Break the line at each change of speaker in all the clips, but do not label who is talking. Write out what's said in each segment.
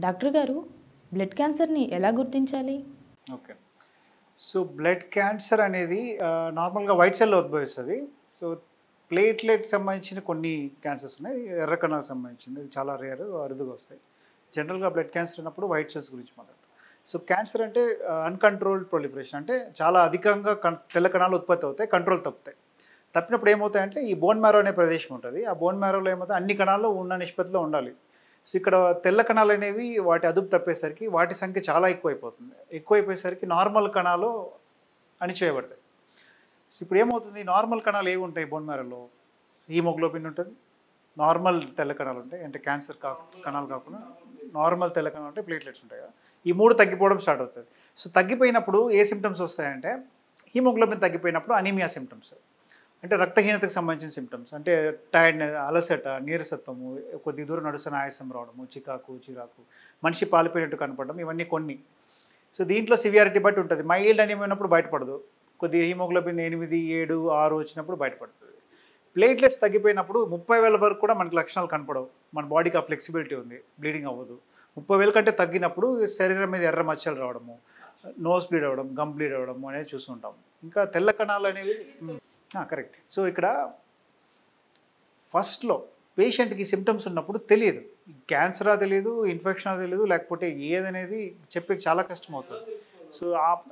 Doctor గారు, blood క్యాన్సర్ని ఎలా గుర్తించాలి?
ఓకే. సో, బ్లడ్ క్యాన్సర్ అనేది నార్మల్‌గా వైట్ సెల్‌లో ఉద్భవిస్తది. సో, ప్లేట్‌లెట్‌కి సంబంధించిన కొన్ని క్యాన్సర్స్ ఉన్నాయి. ఎర్ర కణాలకు సంబంధించింది. ఇది చాలా రేర్, అరుదుగా వస్తాయి. జనరల్‌గా బ్లడ్ క్యాన్సర్ అన్నప్పుడు వైట్ సెల్స్ గురించి మాట్లాడతాం. సో, క్యాన్సర్ అంటే అన్‌కంట్రోల్డ్ ప్రొలిఫరేషన్, అంటే చాలా అధికంగా తెల్ల కణాలు ఉత్పత్తి అవుతాయి, కంట్రోల్ తప్పుతాయి. తప్పినప్పుడు ఏమవుతాయంటే ఈ బోన్ మ్యారో అనే ప్రదేశం ఉంటుంది. ఆ బోన్ మ్యారోలో ఏమవుతాయి, అన్ని కణాలు ఉన్న నిష్పత్తిలో ఉండాలి. సో, ఇక్కడ తెల్ల కణాలు అనేవి వాటి అదుపు తప్పేసరికి వాటి సంఖ్య చాలా ఎక్కువైపోతుంది. ఎక్కువైపోయేసరికి నార్మల్ కణాలు అణిచివేయబడతాయి. సో, ఇప్పుడు ఏమవుతుంది, నార్మల్ కణాలు ఏవి ఉంటాయి బోన్ మ్యారోలో? హీమోగ్లోబిన్ ఉంటుంది, నార్మల్ తెల్ల కణాలు ఉంటాయి, అంటే క్యాన్సర్ కణాలు కాకుండా నార్మల్ తెల్ల కణాలు ఉంటాయి, ప్లేట్లెట్స్ ఉంటాయి కదా. ఈ మూడు తగ్గిపోవడం స్టార్ట్ అవుతుంది. సో, తగ్గిపోయినప్పుడు ఏ సిమ్టమ్స్ వస్తాయంటే, హీమోగ్లోబిన్ తగ్గిపోయినప్పుడు అనీమియా సిమ్టమ్స్, అంటే రక్తహీనతకు సంబంధించిన సిమ్టమ్స్, అంటే టైర్డ్నెస్, అలసట, నీరసత్వము, కొద్ది దూరం నడుస్తున్న ఆయాసం రావడము, చిరాకు, మనిషి పాలిపోయినట్టు కనపడడం, ఇవన్నీ కొన్ని. సో, దీంట్లో సివియారిటీ బట్టి ఉంటుంది. మైల్డ్ అనేమి ఉన్నప్పుడు బయటపడదు, కొద్దిగా హీమోగ్లోబిన్ 8, 7, 6 వచ్చినప్పుడు బయటపడుతుంది. ప్లేట్లెట్స్ తగ్గిపోయినప్పుడు 30,000 వరకు కూడా మనకి లక్షణాలు కనపడవు. మన బాడీకి ఆ ఫ్లెక్సిబిలిటీ ఉంది, బ్లీడింగ్ అవ్వదు. 30,000 కంటే తగ్గినప్పుడు శరీరం మీద ఎర్ర మచ్చలు రావడము, నోస్ బ్లీడ్ అవ్వడం, గమ్ బ్లీడ్ అవ్వడం అనేది చూస్తుంటాం. ఇంకా తెల్ల కణాలు అనేవి కరెక్ట్. సో, ఇక్కడ ఫస్ట్లో పేషెంట్కి సిమ్టమ్స్ ఉన్నప్పుడు తెలియదు, క్యాన్సరా తెలియదు, ఇన్ఫెక్షనా తెలియదు, లేకపోతే ఏదనేది చెప్పే చాలా కష్టం అవుతుంది. సో,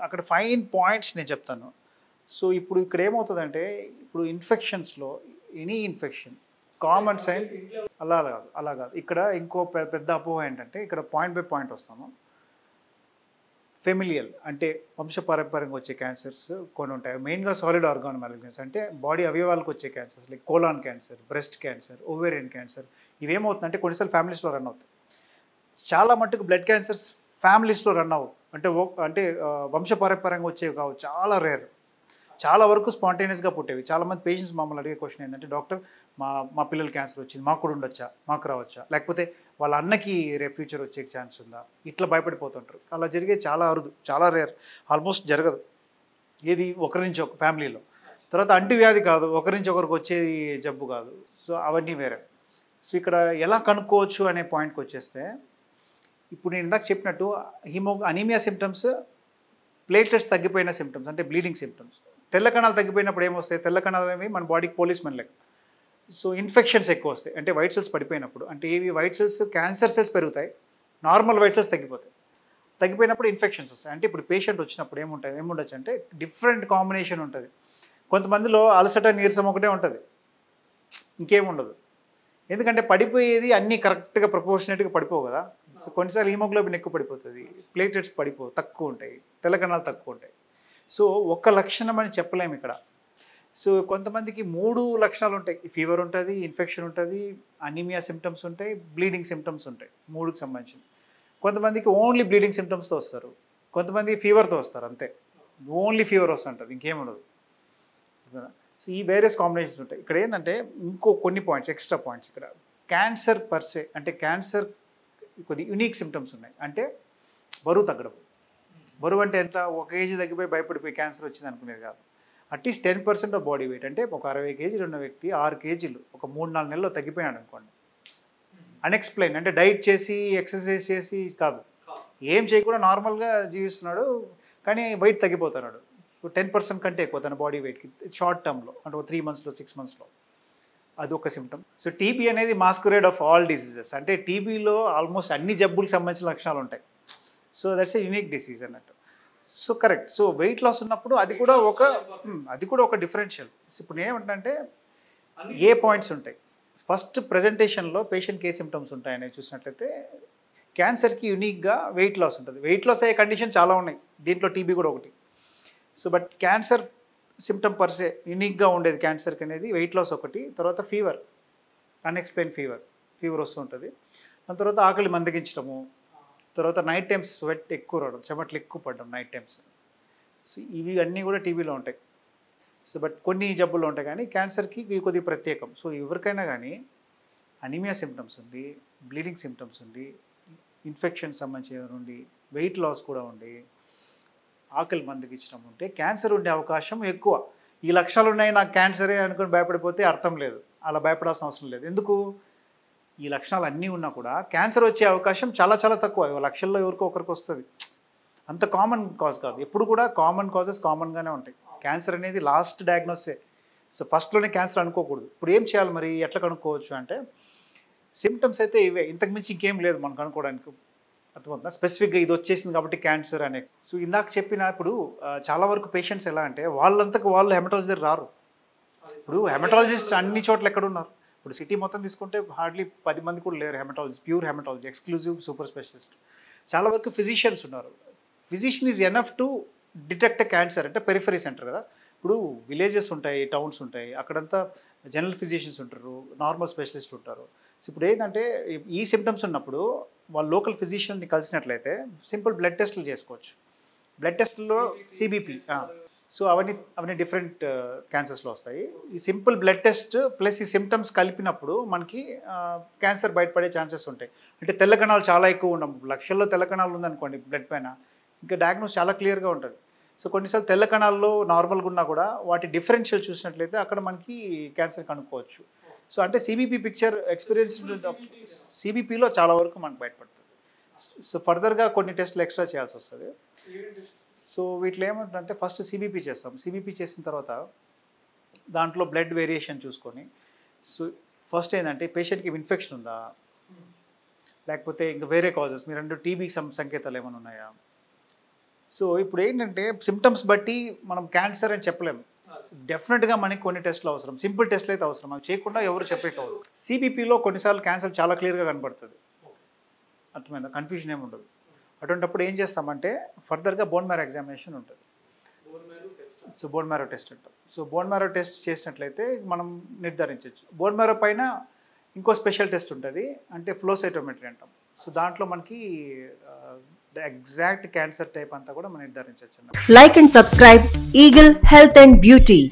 అక్కడ ఫైన్ పాయింట్స్ నేను చెప్తాను. సో, ఇప్పుడు ఇక్కడ ఏమవుతుందంటే, ఇప్పుడు ఇన్ఫెక్షన్స్లో ఎనీ ఇన్ఫెక్షన్ కామన్ సైన్ అలా కాదు. ఇక్కడ ఇంకో పెద్ద అపోహ ఏంటంటే, ఇక్కడ పాయింట్ బై పాయింట్ వస్తాము. ఫెమిలియల్ అంటే వంశపారంపర్యంగా వచ్చే క్యాన్సర్స్ కొన్ని ఉంటాయి. మెయిన్గా సాలిడ్ ఆర్గాన్ మ్యాలిగ్నెన్స్, అంటే బాడీ అవయవాలకు వచ్చే cancers, like colon cancer, breast cancer, ovarian cancer. ఇవేమవుతుందంటే కొన్నిసార్లు ఫ్యామిలీస్లో రన్ అవుతాయి. చాలా మట్టుకు బ్లడ్ క్యాన్సర్స్ ఫ్యామిలీస్లో రన్ అవ్వవు, అంటే వంశపారంపర్యంగా వచ్చేవి కావు, చాలా రేర్. చాలా వరకు స్పాంటేనియస్గా పుట్టేవి. చాలామంది పేషెంట్స్ మమ్మల్ని అడిగే క్వశ్చన్ ఏంటంటే, డాక్టర్ మా పిల్లలు క్యాన్సర్ వచ్చింది, మాకు కూడా ఉండొచ్చా, మాకు రావచ్చా, లేకపోతే వాళ్ళ అన్నకి రేపు ఫ్యూచర్ వచ్చే ఛాన్స్ ఉందా, ఇట్లా భయపడిపోతుంటారు. అలా జరిగే చాలా అరుదు, చాలా రేర్, ఆల్మోస్ట్ జరగదు. ఏది ఒకరి నుంచి ఒక ఫ్యామిలీలో. తర్వాత అంటువ్యాధి కాదు, ఒకరి నుంచి ఒకరికి వచ్చేది జబ్బు కాదు. సో, అవన్నీ వేరే. సో, ఇక్కడ ఎలా కనుక్కోవచ్చు అనే పాయింట్కి వచ్చేస్తే, ఇప్పుడు నేను ఇందాక చెప్పినట్టు అనీమియా సిమ్టమ్స్, ప్లేట్లెట్స్ తగ్గిపోయిన సిమ్టమ్స్, అంటే బ్లీడింగ్ సిమ్టమ్స్. తెల్ల కణాలు తగ్గిపోయినప్పుడు ఏమొస్తాయి, తెల్ల కణాలు అనేవి మన బాడీకి పోలీస్మెన్ లెక్క. సో, ఇన్ఫెక్షన్స్ ఎక్కువ వస్తాయి, అంటే వైట్ సెల్స్ పడిపోయినప్పుడు. అంటే ఏవి వైట్ సెల్స్, క్యాన్సర్ సెల్స్ పెరుగుతాయి, నార్మల్ వైట్ సెల్స్ తగ్గిపోతాయి. తగ్గిపోయినప్పుడు ఇన్ఫెక్షన్స్ వస్తాయి. అంటే ఇప్పుడు పేషెంట్ వచ్చినప్పుడు ఏముండొచ్చు అంటే డిఫరెంట్ కాంబినేషన్ ఉంటుంది. కొంతమందిలో అలసట, నీరసం ఒకటే ఉంటుంది, ఇంకేముండదు. ఎందుకంటే పడిపోయేది అన్నీ కరెక్ట్గా ప్రపోర్షనేట్గా పడిపోవు కదా. సో, కొన్నిసార్లు హీమోగ్లోబిన్ ఎక్కువ పడిపోతుంది, ప్లేట్లెట్స్ తక్కువ ఉంటాయి, తెల్ల కణాలు తక్కువ ఉంటాయి. సో, ఒక్క లక్షణం అని చెప్పలేము ఇక్కడ. సో, కొంతమందికి 3 లక్షణాలు ఉంటాయి. ఫీవర్ ఉంటుంది, ఇన్ఫెక్షన్ ఉంటుంది, అనీమియా సిమ్టమ్స్ ఉంటాయి, బ్లీడింగ్ సిమ్టమ్స్ ఉంటాయి, 3కి సంబంధించి. కొంతమందికి ఓన్లీ బ్లీడింగ్ సిమ్టమ్స్తో వస్తారు, కొంతమంది ఫీవర్తో వస్తారు, అంతే. ఓన్లీ ఫీవర్ వస్తుంటుంది, ఇంకేముండదు. సో, ఈ వేరియస్ కాంబినేషన్స్ ఉంటాయి. ఇక్కడ ఏంటంటే ఇంకో కొన్ని పాయింట్స్, ఎక్స్ట్రా పాయింట్స్. ఇక్కడ క్యాన్సర్ పర్సే, అంటే క్యాన్సర్ కొద్ది యునిక్ సిమ్టమ్స్ ఉన్నాయి. అంటే బరువు తగ్గడం. బరువు అంటే ఎంత, 1 కేజీ తగ్గిపోయి భయపడిపోయి క్యాన్సర్ వచ్చింది అనుకునేది కాదు. అట్లీస్ట్ 10% ఆఫ్ బాడీ వెయిట్, అంటే ఒక 60 కేజీలు ఉన్న వ్యక్తి 6 కేజీలు ఒక 3-4 నెలల్లో తగ్గిపోయాడు అనుకోండి. అన్ఎక్స్ప్లెయిన్, అంటే డైట్ చేసి ఎక్సర్సైజ్ చేసి కాదు, ఏం చేయకుండా నార్మల్గా జీవిస్తున్నాడు, కానీ వెయిట్ తగ్గిపోతున్నాడు. సో, 10% కంటే ఎక్కువ తన బాడీ వెయిట్కి షార్ట్ టర్మ్లో, అంటే 3 మంత్స్లో 6 మంత్స్లో. అది ఒక సిమ్టమ్. సో, టీబీ అనేది మాస్కురేడ్ ఆఫ్ ఆల్ డిసీజెస్, అంటే టీబీలో ఆల్మోస్ట్ అన్ని జబ్బులకు సంబంధించిన లక్షణాలు ఉంటాయి. So, that's a unique disease అన్నట్టు. So, correct. So, weight loss ఉన్నప్పుడు అది కూడా ఒక డిఫరెన్షియల్. ఇప్పుడు ఏమంటే ఏ పాయింట్స్ ఉంటాయి, ఫస్ట్ ప్రజెంటేషన్లో పేషెంట్కి ఏ సిమ్టమ్స్ ఉంటాయనేది చూసినట్లయితే, క్యాన్సర్కి యూనిక్గా వెయిట్ లాస్ ఉంటుంది. వెయిట్ లాస్ అయ్యే కండిషన్ చాలా ఉన్నాయి, దీంట్లో టీబీ కూడా ఒకటి. So, but cancer symptom per se యూనిక్గా ఉండేది క్యాన్సర్కి అనేది వెయిట్ లాస్ ఒకటి. తర్వాత ఫీవర్, అన్ఎక్స్ప్లెయిన్ ఫీవర్ వస్తూ ఉంటుంది. దాని తర్వాత ఆకలి మందగించడము, తర్వాత నైట్ టైమ్స్ స్వెట్ ఎక్కువ రావడం, చెమటలు ఎక్కువ పడడం నైట్ టైమ్స్. సో, ఇవి అన్నీ కూడా టీబీలో ఉంటాయి. సో, బట్ కొన్ని జబ్బుల్లో ఉంటాయి, కానీ క్యాన్సర్కి ఇవి కొద్దిగా ప్రత్యేకం. సో, ఎవరికైనా కానీ అనీమియా సిమ్టమ్స్ ఉండి, బ్లీడింగ్ సిమ్టమ్స్ ఉండి, ఇన్ఫెక్షన్ సంబంధించిన ఉండి, వెయిట్ లాస్ కూడా ఉండి, ఆకలి మందగించడం ఉంటే క్యాన్సర్ ఉండే అవకాశం ఎక్కువ. ఈ లక్షణాలు ఉన్నాయి నాకు క్యాన్సరే అనుకుని భయపడిపోతే అర్థం లేదు, అలా భయపడాల్సిన అవసరం లేదు. ఎందుకు, ఈ లక్షణాలు అన్నీ ఉన్నా కూడా క్యాన్సర్ వచ్చే అవకాశం చాలా చాలా తక్కువ, లక్షల్లో ఎవరికో ఒకరికి వస్తుంది. అంత కామన్ కాజ్ కాదు. ఎప్పుడు కూడా కామన్ కాజెస్ కామన్గానే ఉంటాయి. క్యాన్సర్ అనేది లాస్ట్ డయాగ్నోసే. సో ఫస్ట్లోనే క్యాన్సర్ అనుకోకూడదు. ఇప్పుడు ఏం చేయాలి మరి, ఎట్లా కనుక్కోవచ్చు అంటే సిమ్టమ్స్ అయితే ఇవే, ఇంతకు మించి ఇంకేం లేదు మనకు అనుకోవడానికి. అర్థమవుతుందా? స్పెసిఫిక్గా ఇది వచ్చేసింది కాబట్టి క్యాన్సర్ అనే. సో ఇందాక చెప్పిన ఇప్పుడు చాలా వరకు పేషెంట్స్ ఎలా అంటే వాళ్ళంతకు వాళ్ళు హెమటాలజీ దగ్గర రారు. ఇప్పుడు హెమటాలజిస్ట్ అన్ని చోట్ల ఎక్కడ ఉన్నారు? ఇప్పుడు సిటీ మొత్తం తీసుకుంటే హార్డ్లీ 10 మంది కూడా లేరు haematology, pure haematology, exclusive super specialist. చాలా వరకు ఫిజిషియన్స్ ఉన్నారు. Physician is enough to detect cancer. అంటే పెరిఫరీ సెంటర్ కదా. ఇప్పుడు విలేజెస్ ఉంటాయి, టౌన్స్ ఉంటాయి, అక్కడంతా జనరల్ ఫిజిషియన్స్ ఉంటారు, నార్మల్ స్పెషలిస్ట్ ఉంటారు. సో ఇప్పుడు ఏంటంటే ఈ సిమ్టమ్స్ ఉన్నప్పుడు వాళ్ళు లోకల్ ఫిజిషియన్ని కలిసినట్లయితే సింపుల్ బ్లడ్ టెస్టులు చేసుకోవచ్చు. బ్లడ్ టెస్టుల్లో సిబిపి, సో అవన్నీ డిఫరెంట్ క్యాన్సర్స్లో వస్తాయి. ఈ సింపుల్ బ్లడ్ టెస్ట్ ప్లస్ ఈ సిమ్టమ్స్ కలిపినప్పుడు మనకి క్యాన్సర్ బయటపడే ఛాన్సెస్ ఉంటాయి. అంటే తెల్ల కణాలు చాలా ఎక్కువ ఉండవు. లక్షల్లో తెల్ల కణాలు ఉందనుకోండి బ్లడ్ పైన, ఇంకా డయాగ్నోస్ చాలా క్లియర్గా ఉంటుంది. సో కొన్నిసార్లు తెల్ల కణాల్లో నార్మల్గా ఉన్నా కూడా వాటి డిఫరెన్షియల్ చూసినట్లయితే అక్కడ మనకి క్యాన్సర్ కనుక్కోవచ్చు. సో అంటే సిబిపి పిక్చర్ ఎక్స్పీరియన్స్ సిబిపిలో చాలా వరకు మనకు బయటపడుతుంది. సో ఫర్దర్గా కొన్ని టెస్టులు ఎక్స్ట్రా చేయాల్సి వస్తుంది. సో వీటిలో ఏమంటే ఫస్ట్ సిబిపి చేస్తాం. సిబిపి చేసిన తర్వాత దాంట్లో బ్లడ్ వేరియేషన్ చూసుకొని, సో ఫస్ట్ ఏంటంటే పేషెంట్కి ఇన్ఫెక్షన్ ఉందా, లేకపోతే ఇంకా వేరే కాజెస్, మీరు అంటే టీబీ సంకేతాలు ఏమైనా ఉన్నాయా. సో ఇప్పుడు ఏంటంటే సిమ్టమ్స్ బట్టి మనం క్యాన్సర్ అని చెప్పలేము. డెఫినెట్గా మనకి కొన్ని టెస్టులు అవసరం, సింపుల్ టెస్టులు అయితే అవసరం. అవి చేయకుండా ఎవరు చెప్పేకూడదు. సిబిపిలో కొన్నిసార్లు క్యాన్సర్ చాలా క్లియర్గా కనబడుతుంది, అర్థమైందా, కన్ఫ్యూజన్ ఏమి ఉండదు. అటువంటిప్పుడు ఏం చేస్తామంటే ఫర్దర్గా బోన్ మ్యారో ఎగ్జామినేషన్ ఉంటుంది. సో బోన్ మ్యారో టెస్ట్ అంటాం. సో బోన్ మ్యారో టెస్ట్ చేసినట్లయితే మనం నిర్ధారించవచ్చు. బోన్ మ్యారో పైన ఇంకో స్పెషల్ టెస్ట్ ఉంటుంది, అంటే ఫ్లో సైటోమెట్రీ అంటాం. సో దాంట్లో మనకి ఎగ్జాక్ట్ క్యాన్సర్ టైప్ అంతా కూడా మనం నిర్ధారించవచ్చు.
Like and subscribe Eagle Health and Beauty.